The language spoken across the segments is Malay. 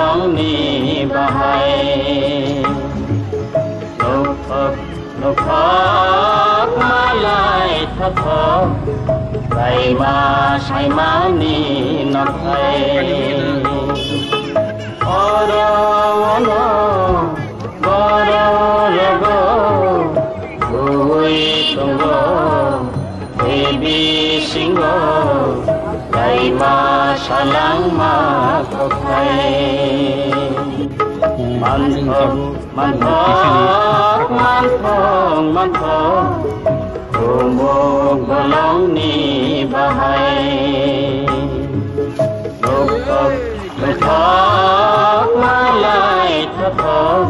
bolongni bahai Nukok malai thakok Gai ma sai mani nakai Oro ono Goro logo Ui tunggo Baby singo Gai ma salang ma kokai Manthok Umuk bolongni bahai Nukok malai thakok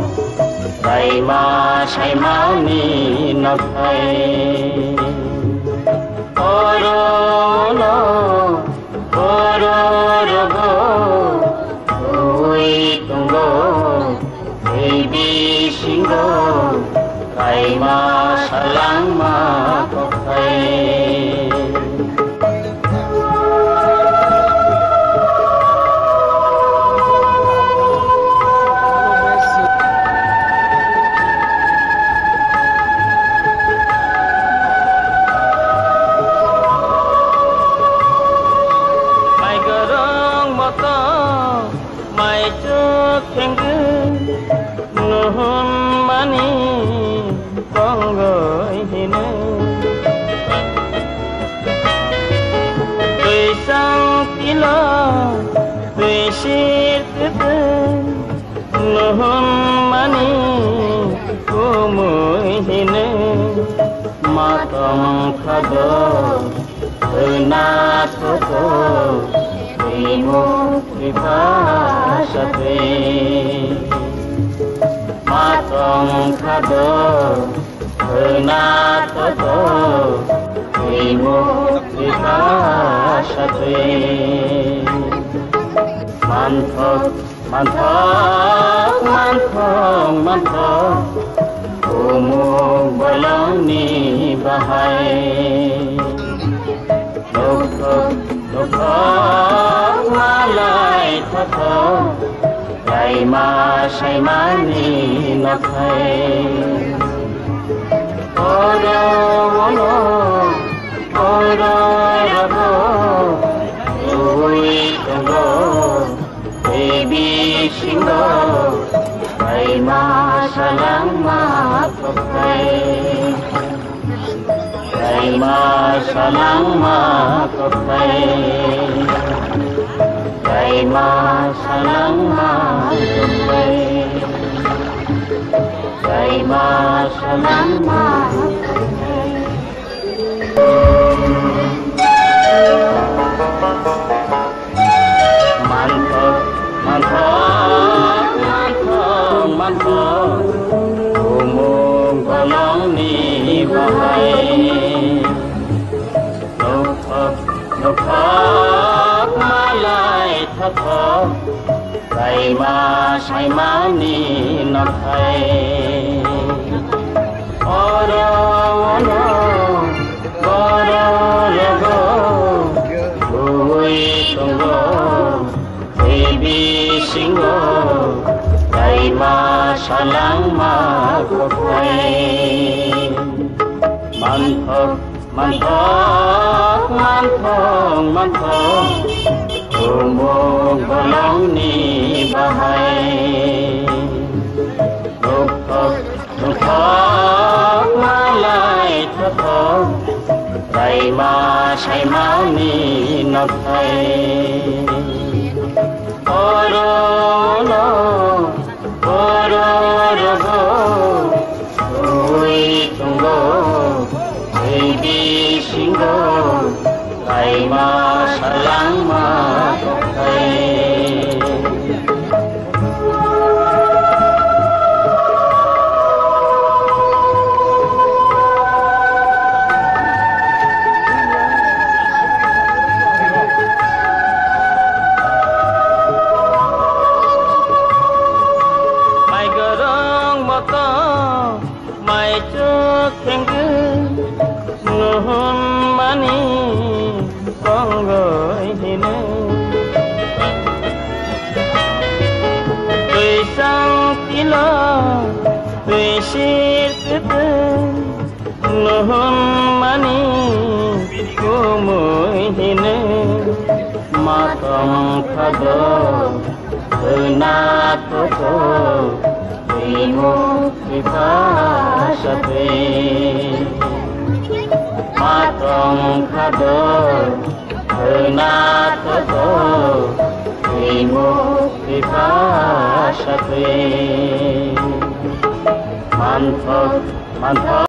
Gai ma sai mani nakai Oro no Oro rogo Ui tunggo Baby singo Gai ma salang ma kokai Mai gorong moto Mai chuk kenggu Nuhun mani Konggoi hine Tui sang tila Tui sir kete Nuhun mani Kumui hine Matong khado Tuna toto Imu Vipasate Matong khado Tuna toto Imu Vipasate Manthok Umuk bolongni bahai Nukok malai thakok Gai ma sai mani nakai Oro ono Oro rago Ui tunggo Baby singo Gai ma salang ma kokai Gai ma salang ma kokai Gai ma salang ma kokai Gai ma salang ma kokai Manthok Umuk bolongni bahai Nukok malai thakok Gai ma sai mani nakai Oro ono Goro logo Ui tunggo Baby singo Gai ma salang ma kokai Manthok Umuk bolongni bahai Nukok malai thakok Gai ma sai mani nakai Oro no Oro rogo Ui tunggo Baby singo Gai ma salang ma kokai gila Besirte Nuhun mani Kumuhine Matam khado Nato Imu Vipashate Matam khado Nato Imu Vipashate Manthok